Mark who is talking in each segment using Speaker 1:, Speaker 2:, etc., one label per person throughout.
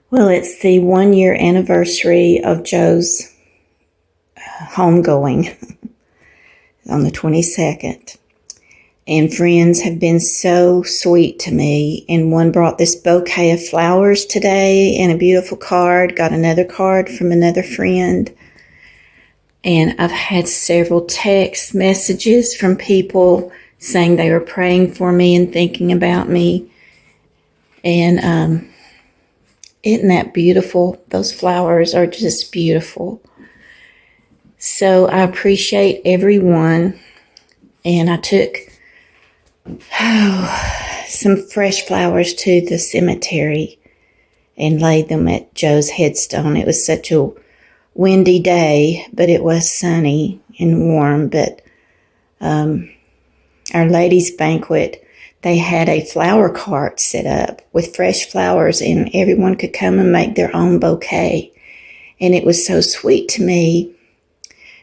Speaker 1: Well, it's the 1 year anniversary of Joe's homegoing on the 22nd. And friends have been so sweet to me. And one brought this bouquet of flowers today and a beautiful card. Got another card from another friend. And I've had several text messages from people saying they were praying for me and thinking about me. And isn't that beautiful? Those flowers are just beautiful. So I appreciate everyone. And I took some fresh flowers to the cemetery and laid them at Joe's headstone. It was such a windy day, but it was sunny and warm. But our ladies' banquet, they had a flower cart set up with fresh flowers, and everyone could come and make their own bouquet. And it was so sweet to me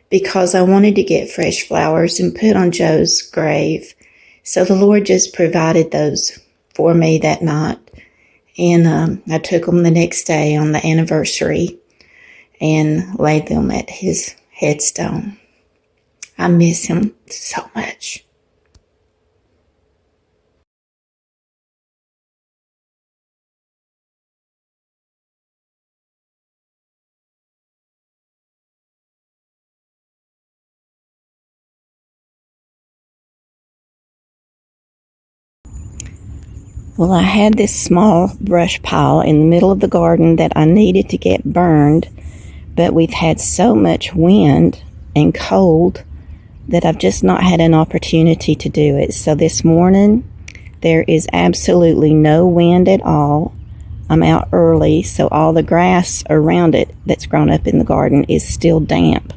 Speaker 1: because I wanted to get fresh flowers and put on Joe's grave. So the Lord just provided those for me that night. And I took them the next day on the anniversary and laid them at his headstone. I miss him so much. Well, I had this small brush pile in the middle of the garden that I needed to get burned, but we've had so much wind and cold that I've just not had an opportunity to do it. So this morning, there is absolutely no wind at all. I'm out early, so all the grass around it that's grown up in the garden is still damp.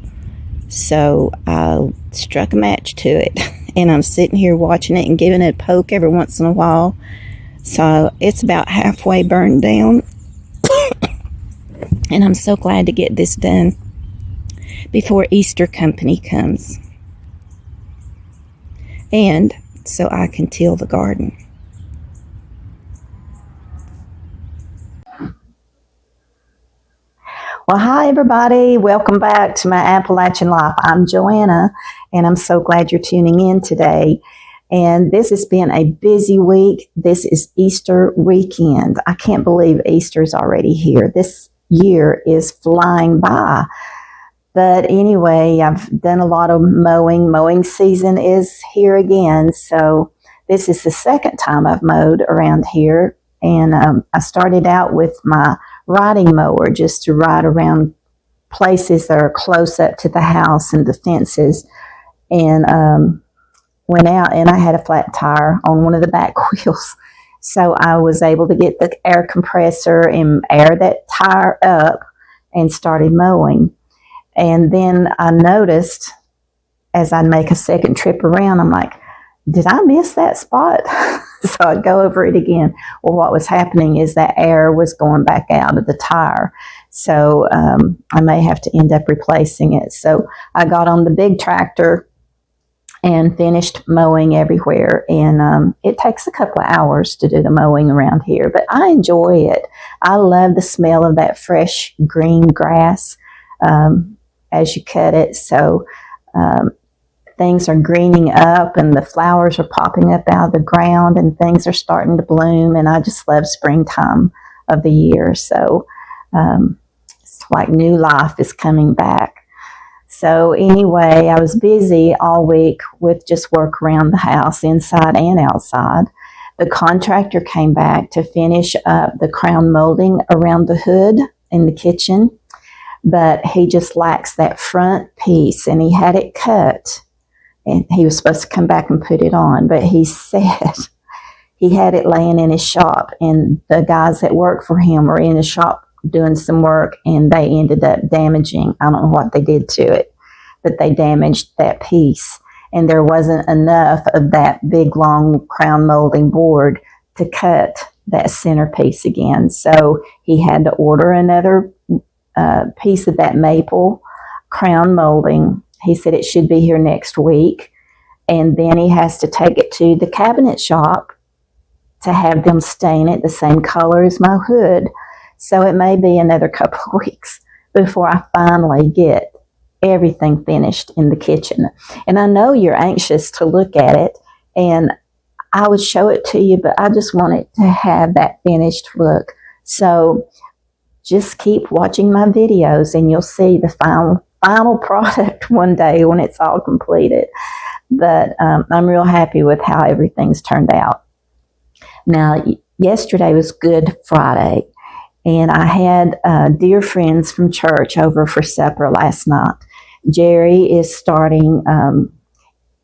Speaker 1: So I struck a match to it, and I'm sitting here watching it and giving it a poke every once in a while. So it's about halfway burned down. And I'm so glad to get this done before Easter company comes. And so I can till the garden. Well, hi everybody. Welcome back to my Appalachian Life. I'm Joanna, and I'm so glad you're tuning in today. And this has been a busy week. This is Easter weekend. I can't believe Easter's already here. This year is flying by. But anyway, I've done a lot of mowing. Mowing season is here again. So this is the second time I've mowed around here. And I started out with my riding mower just to ride around places that are close up to the house and the fences. And went out, and I had a flat tire on one of the back wheels. So I was able to get the air compressor and air that tire up and started mowing. And then I noticed as I make a second trip around, I'm like, did I miss that spot? So I'd go over it again. Well, what was happening is that air was going back out of the tire. So I may have to end up replacing it. So I got on the big tractor and finished mowing everywhere. And it takes a couple of hours to do the mowing around here, but I enjoy it. I love the smell of that fresh green grass as you cut it. So things are greening up, and the flowers are popping up out of the ground, and things are starting to bloom. And I just love springtime of the year. So it's like new life is coming back. So anyway, I was busy all week with just work around the house, inside and outside. The contractor came back to finish up the crown molding around the hood in the kitchen, but he just lacks that front piece, and he had it cut, and he was supposed to come back and put it on, but he said he had it laying in his shop, and the guys that work for him were in his shop doing some work, and they ended up damaging, I don't know what they did to it, but they damaged that piece, and there wasn't enough of that big long crown molding board to cut that centerpiece again. So he had to order another piece of that maple crown molding. He said it should be here next week, and then he has to take it to the cabinet shop to have them stain it the same color as my hood. So it may be another couple of weeks before I finally get everything finished in the kitchen. And I know you're anxious to look at it, and I would show it to you, but I just want it to have that finished look. So just keep watching my videos and you'll see the final product one day when it's all completed. But I'm real happy with how everything's turned out. Now, yesterday was Good Friday, and I had dear friends from church over for supper last night. Jerry is starting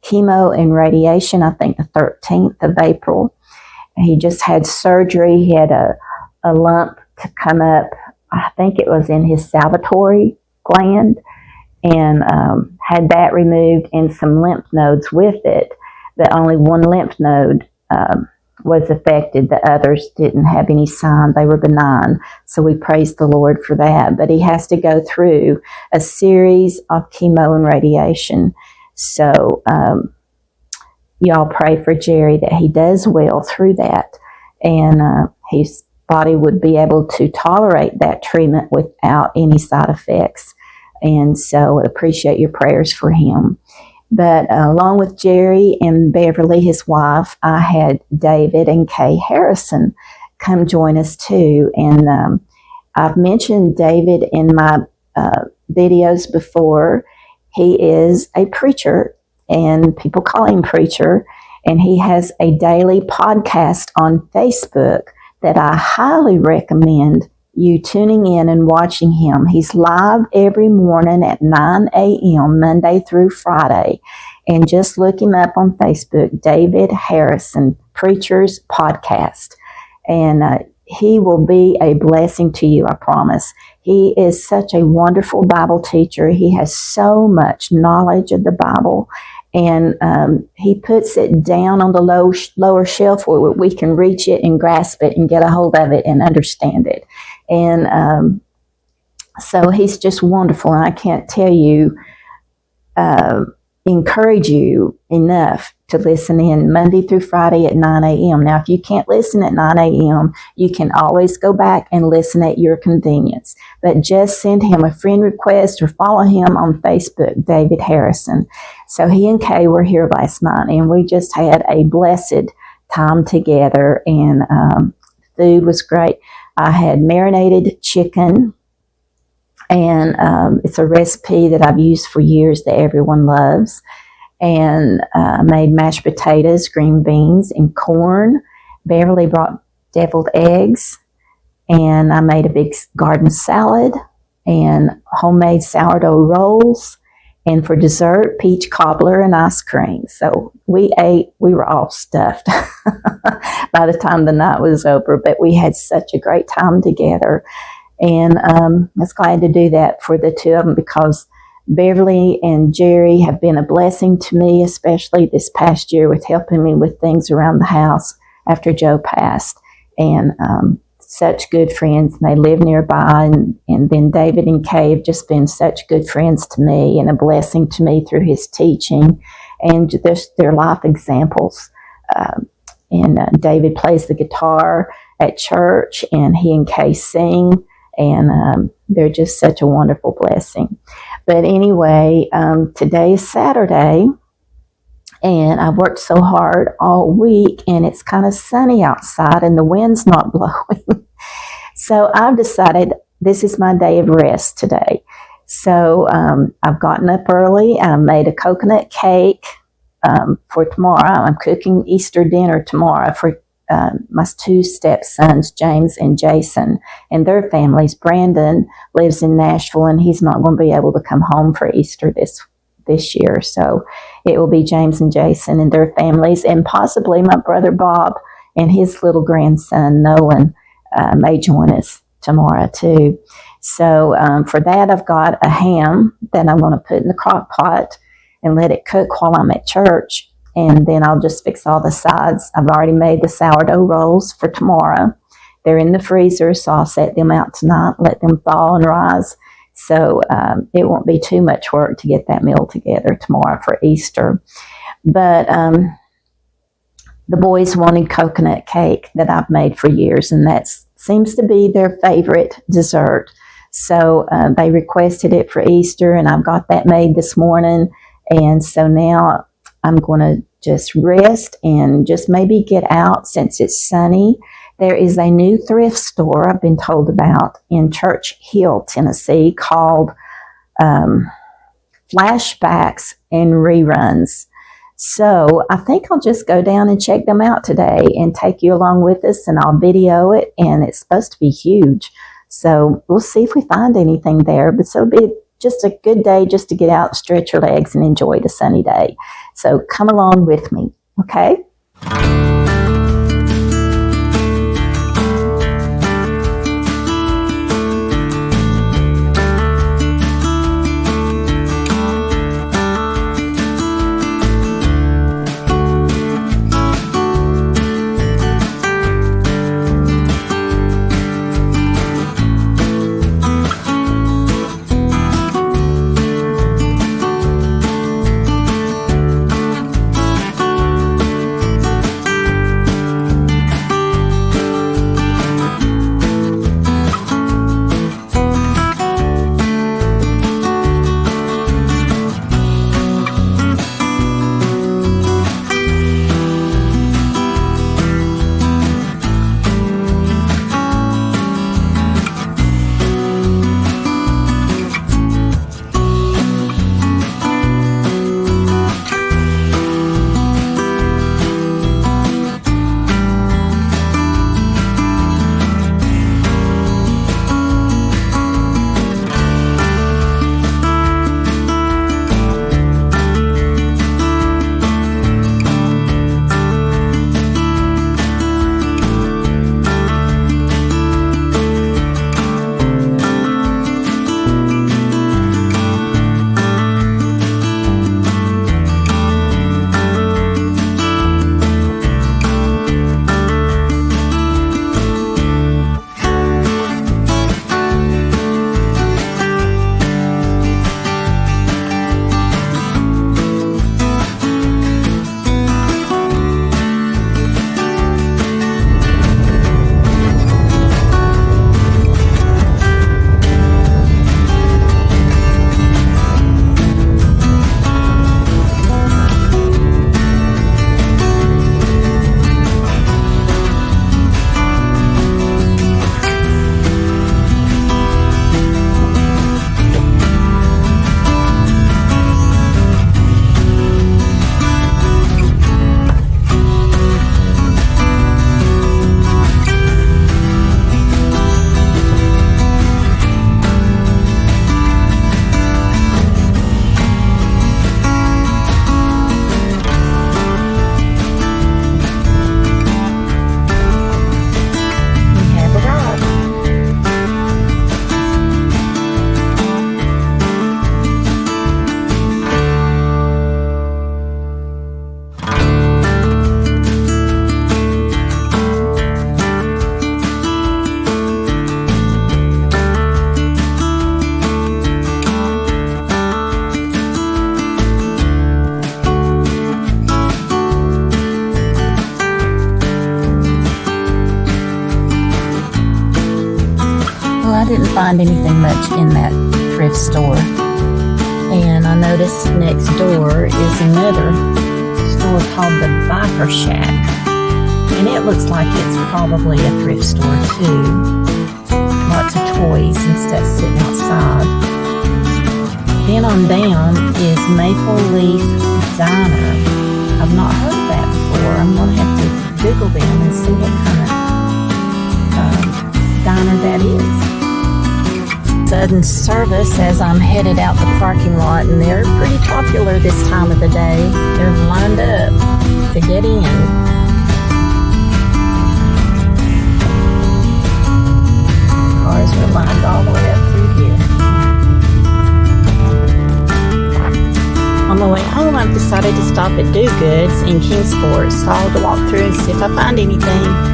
Speaker 1: chemo and radiation, I think the 13th of April. He just had surgery. He had a lump to come up, I think it was in his salivary gland, and had that removed and some lymph nodes with it. But only one lymph node was affected. The others didn't have any sign. They were benign. So we praise the Lord for that. But he has to go through a series of chemo and radiation. So y'all pray for Jerry that he does well through that, and his body would be able to tolerate that treatment without any side effects. And so I appreciate your prayers for him. But along with Jerry and Beverly, his wife, I had David and Kay Harrison come join us too. And I've mentioned David in my videos before. He is a preacher, and people call him preacher. And he has a daily podcast on Facebook that I highly recommend you tuning in and watching him. He's live every morning at 9 a.m. Monday through Friday. And just look him up on Facebook, David Harrison, Preacher's Podcast. And he will be a blessing to you, I promise. He is such a wonderful Bible teacher. He has so much knowledge of the Bible. And he puts it down on the lower shelf where we can reach it and grasp it and get a hold of it and understand it. And so he's just wonderful. And I can't tell you, encourage you enough to listen in Monday through Friday at 9 a.m. Now, if you can't listen at 9 a.m., you can always go back and listen at your convenience. But just send him a friend request or follow him on Facebook, David Harrison. So he and Kay were here last night, and we just had a blessed time together, and food was great. I had marinated chicken, and it's a recipe that I've used for years that everyone loves. And I made mashed potatoes, green beans, and corn. Beverly brought deviled eggs, and I made a big garden salad and homemade sourdough rolls. And for dessert, peach cobbler and ice cream. So we ate, we were all stuffed by the time the night was over, but we had such a great time together. And I was glad to do that for the two of them, because Beverly and Jerry have been a blessing to me, especially this past year with helping me with things around the house after Joe passed. And such good friends, and they live nearby. And then David and Kay have just been such good friends to me and a blessing to me through his teaching and their life examples. And David plays the guitar at church, and he and Kay sing, and they're just such a wonderful blessing. But anyway, today is Saturday, and I've worked so hard all week, and it's kind of sunny outside, and the wind's not blowing. So I've decided this is my day of rest today. So I've gotten up early, and I made a coconut cake for tomorrow. I'm cooking Easter dinner tomorrow for my two stepsons, James and Jason, and their families. Brandon lives in Nashville, and he's not going to be able to come home for Easter this year. So it will be James and Jason and their families, and possibly my brother Bob and his little grandson Nolan may join us tomorrow too. So for that, I've got a ham that I'm going to put in the crock pot and let it cook while I'm at church. And then I'll just fix all the sides. I've already made the sourdough rolls for tomorrow. They're in the freezer, so I'll set them out tonight, let them thaw and rise. So it won't be too much work to get that meal together tomorrow for Easter. But the boys wanted coconut cake that I've made for years, and that seems to be their favorite dessert. So they requested it for Easter, and I've got that made this morning. And so now I'm going to just rest and just maybe get out since it's sunny. There is a new thrift store I've been told about in Church Hill, Tennessee, called Flashbacks and Reruns. So I think I'll just go down and check them out today and take you along with us, and I'll video it, and it's supposed to be huge. So we'll see if we find anything there, but it'll be just a good day just to get out, stretch your legs, and enjoy the sunny day. So come along with me, okay? I didn't find anything much in that thrift store. And I noticed next door is another store called the Biker Shack. And it looks like it's probably a thrift store too. Lots of toys and stuff sitting outside. Then on down is Maple Leaf Diner. I've not heard of that before. I'm going to have to Google them and see what kind of diner that is. Sudden service as I'm headed out the parking lot, and they're pretty popular this time of the day. They're lined up to get in. Cars are lined all the way up through here. On the way home, I've decided to stop at Do Goods in Kingsport, so I'll walk through and see if I find anything.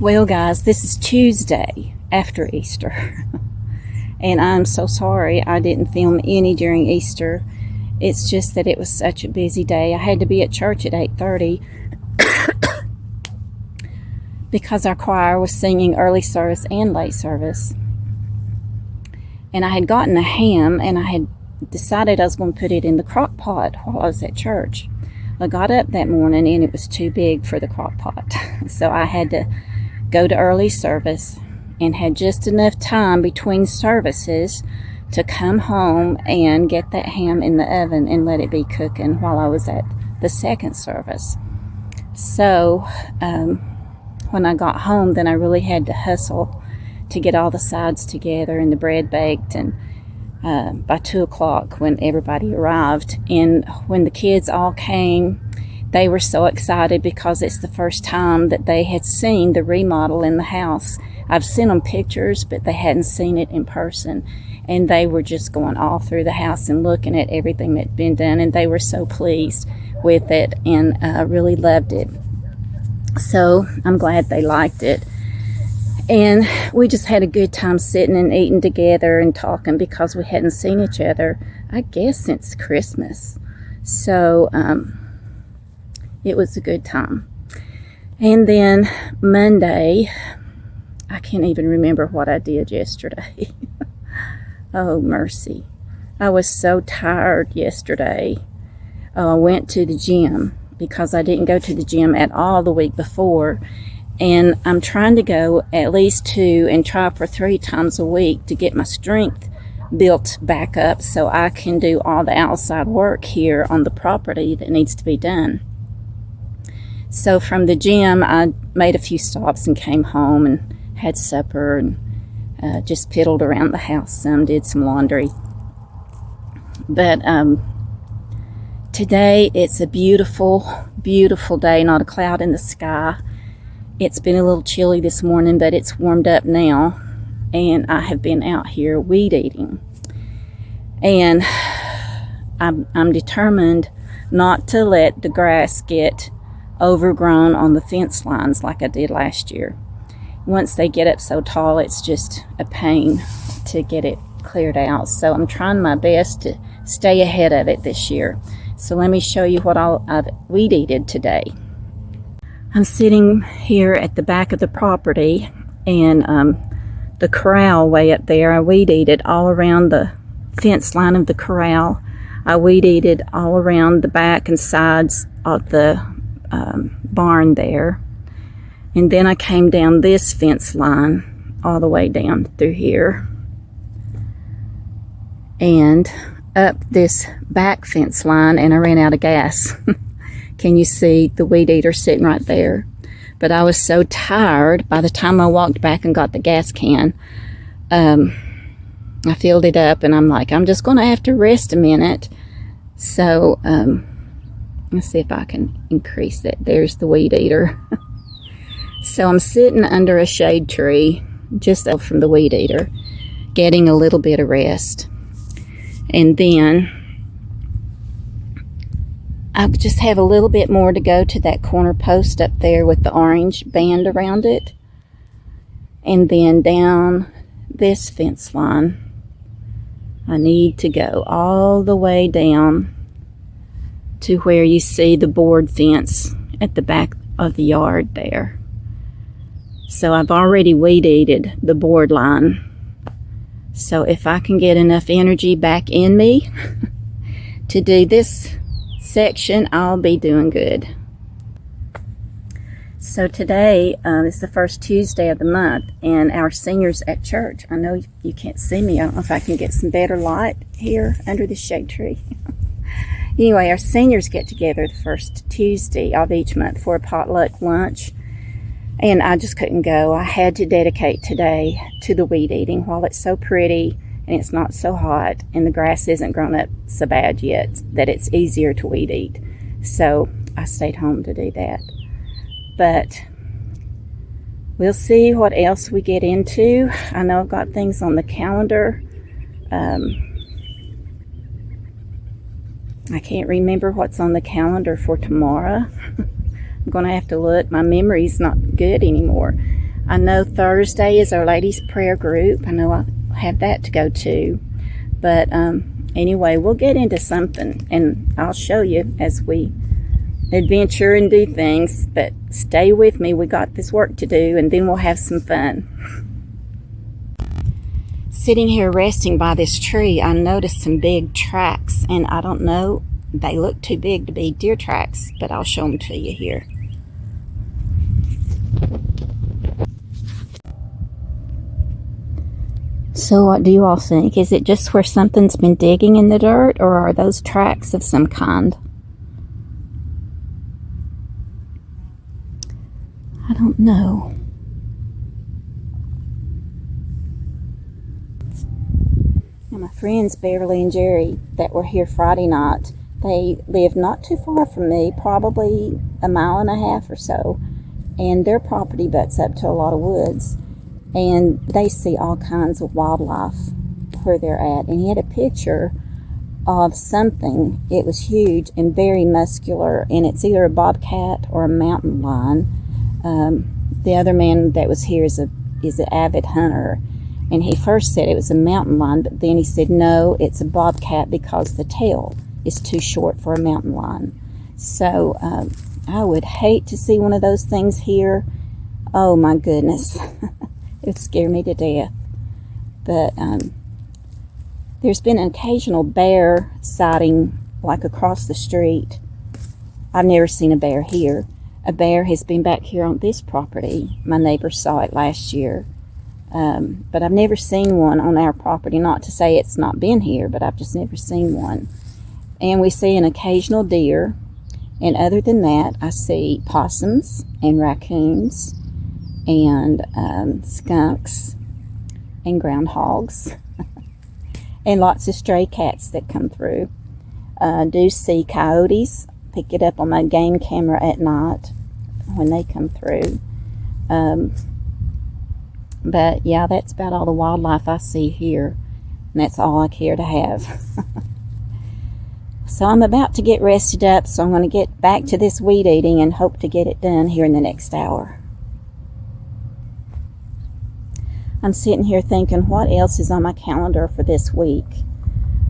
Speaker 1: Well, guys, this is Tuesday after Easter, and I'm so sorry I didn't film any during Easter. It's just that it was such a busy day. I had to be at church at 8:30 because our choir was singing early service and late service. And I had gotten a ham, and I had decided I was going to put it in the crock pot while I was at church. I got up that morning, and it was too big for the crock pot. So I had to go to early service and had just enough time between services to come home and get that ham in the oven and let it be cooking while I was at the second service. So when I got home, then I really had to hustle to get all the sides together and the bread baked, and by 2 o'clock when everybody arrived. And when the kids all came, they were so excited because it's the first time that they had seen the remodel in the house. I've sent them pictures, but they hadn't seen it in person. And they were just going all through the house and looking at everything that had been done. And they were so pleased with it and really loved it. So I'm glad they liked it. And we just had a good time sitting and eating together and talking because we hadn't seen each other, I guess, since Christmas. So it was a good time. And then Monday, I can't even remember what I did yesterday. Oh, mercy. I was so tired yesterday. I went to the gym because I didn't go to the gym at all the week before. And I'm trying to go at least 2 and try for 3 times a week to get my strength built back up so I can do all the outside work here on the property that needs to be done. So from the gym, I made a few stops and came home and had supper and just piddled around the house some, did some laundry. But today it's a beautiful, beautiful day, not a cloud in the sky. It's been a little chilly this morning, but it's warmed up now, and I have been out here weed eating. And I'm determined not to let the grass get overgrown on the fence lines like I did last year. Once they get up so tall, it's just a pain to get it cleared out. So I'm trying my best to stay ahead of it this year. So let me show you what I've weed eated today. I'm sitting here at the back of the property, and the corral way up there, I weed eated all around the fence line of the corral. I weed eated all around the back and sides of the barn there. And then I came down this fence line all the way down through here and up this back fence line, and I ran out of gas. Can you see the weed eater sitting right there? But I was so tired by the time I walked back and got the gas can. I filled it up, and I'm like, I'm just going to have to rest a minute. So let's see if I can increase it. There's the weed eater. So I'm sitting under a shade tree just up from the weed eater, getting a little bit of rest. And then I just have a little bit more to go to that corner post up there with the orange band around it. And then down this fence line, I need to go all the way down to where you see the board fence at the back of the yard there. So I've already weed eated the board line. So if I can get enough energy back in me to do this section, I'll be doing good. So today is the first Tuesday of the month, and our seniors at church, I know you can't see me. I don't know if I can get some better light here under the shade tree. Anyway, our seniors get together the first Tuesday of each month for a potluck lunch, and I just couldn't go. I had to dedicate today to the weed eating while it's so pretty and it's not so hot and the grass isn't grown up so bad yet that it's easier to weed eat. So I stayed home to do that. But we'll see what else we get into. I know I've got things on the calendar. I can't remember what's on the calendar for tomorrow. I'm going to have to look. My memory's not good anymore. I know Thursday is our ladies' prayer group. I know I have that to go to. But anyway, we'll get into something, and I'll show you as we adventure and do things. But stay with me. We got this work to do, and then we'll have some fun. Sitting here resting by this tree, I noticed some big tracks, and I don't know, they look too big to be deer tracks, but I'll show them to you here. So what do you all think? Is it just where something's been digging in the dirt, or are those tracks of some kind? I don't know. Now my friends Beverly and Jerry that were here Friday night, they live not too far from me, probably a mile and a half or so, and their property butts up to a lot of woods, and they see all kinds of wildlife where they're at. And he had a picture of something. It was huge and very muscular, and it's either a bobcat or a mountain lion. The other man that was here is an avid hunter, and he first said it was a mountain lion, but then he said no, it's a bobcat because the tail is too short for a mountain lion. So I would hate to see one of those things here. Oh my goodness. It would scare me to death. But there's been an occasional bear sighting like across the street. I've never seen a bear here. A bear has been back here on this property. My neighbor saw it last year. But I've never seen one on our property. Not to say it's not been here, but I've just never seen one. And we see an occasional deer. And other than that, I see possums and raccoons and skunks and groundhogs and lots of stray cats that come through. Do see coyotes. Pick it up on my game camera at night when they come through. But yeah, that's about all the wildlife I see here, and that's all I care to have. So I'm about to get rested up, so I'm going to get back to this weed eating and hope to get it done here in the next hour. I'm sitting here thinking, what else is on my calendar for this week?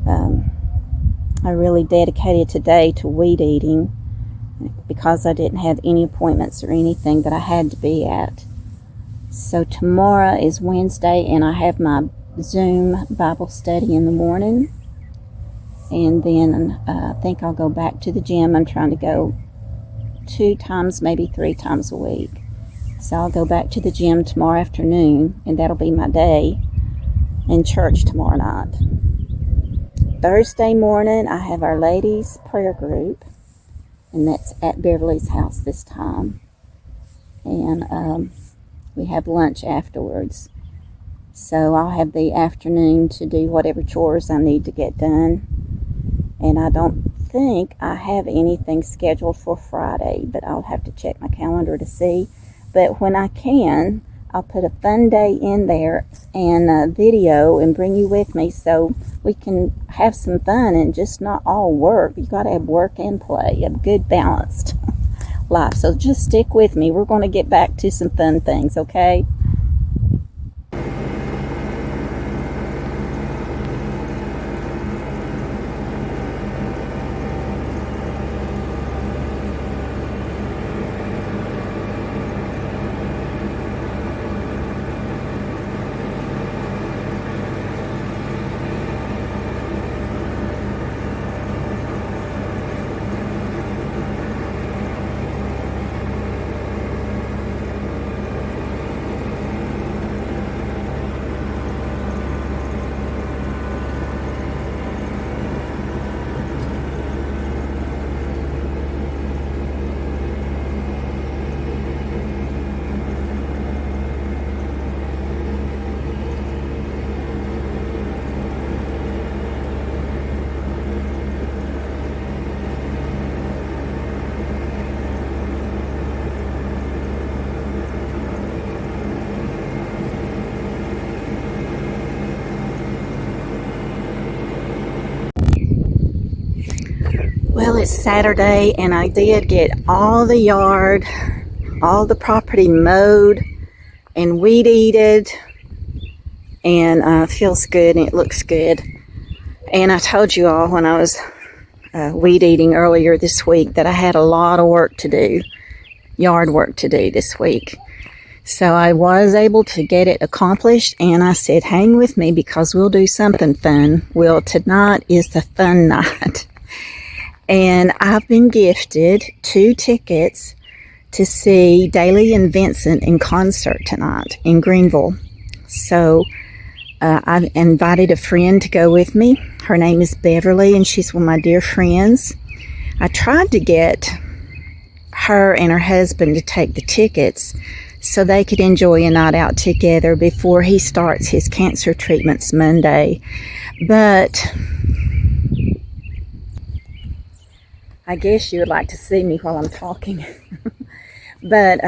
Speaker 1: I really dedicated today to weed eating because I didn't have any appointments or anything that I had to be at. So tomorrow is Wednesday, and I have my Zoom Bible study in the morning. And then I think I'll go back to the gym. I'm trying to go 2 times, maybe 3 times a week. So I'll go back to the gym tomorrow afternoon, and that'll be my day, and church tomorrow night. Thursday morning, I have our ladies' prayer group, and that's at Beverly's house this time. And we have lunch afterwards. So I'll have the afternoon to do whatever chores I need to get done. And I don't think I have anything scheduled for Friday, but I'll have to check my calendar to see. But when I can, I'll put a fun day in there and a video and bring you with me so we can have some fun and just not all work. You got to have work and play, a good balanced life. So just stick with me. We're going to get back to some fun things, okay? Well, it's Saturday, and I did get all the yard, all the property mowed and weed eated, and feels good and it looks good. And I told you all when I was weed eating earlier this week that I had a lot of work to do, yard work to do this week. So I was able to get it accomplished, and I said, hang with me because we'll do something fun. Well, tonight is the fun night. And I've been gifted 2 tickets to see Dailey and Vincent in concert tonight in Greenville. So I've invited a friend to go with me. Her name is Beverly, and she's one of my dear friends. I tried to get her and her husband to take the tickets so they could enjoy a night out together before he starts his cancer treatments Monday. But I guess you would like to see me while I'm talking. But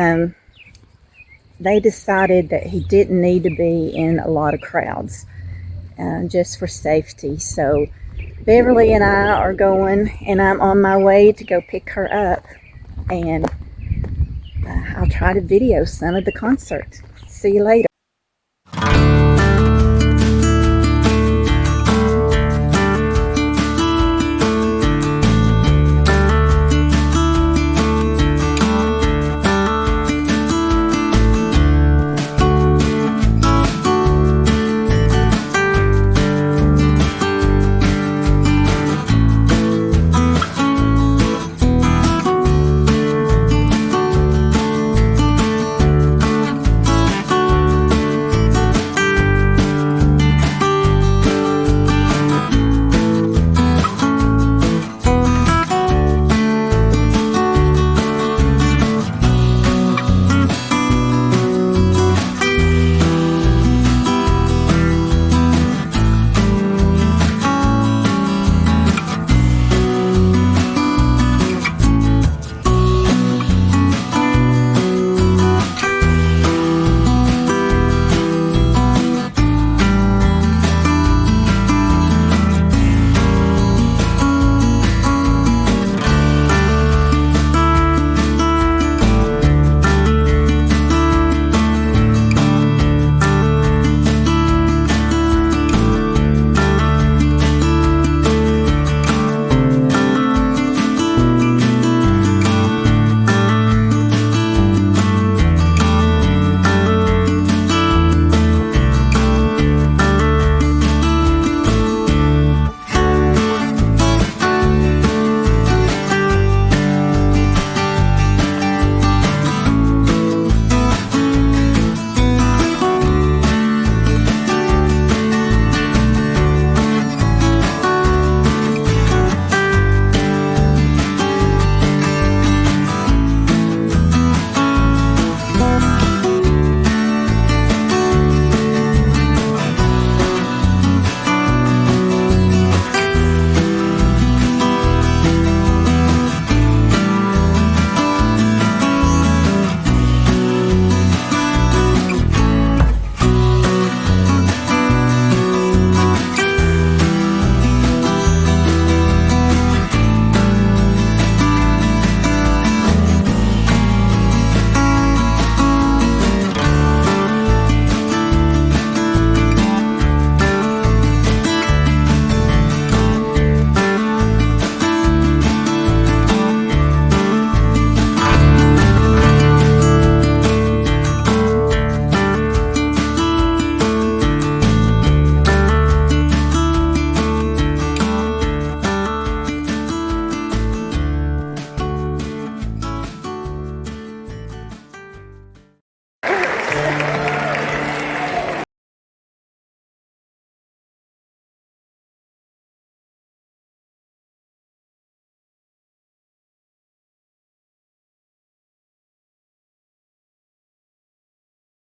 Speaker 1: they decided that he didn't need to be in a lot of crowds, just for safety. So Beverly and I are going, and I'm on my way to go pick her up, and I'll try to video some of the concert. See you later.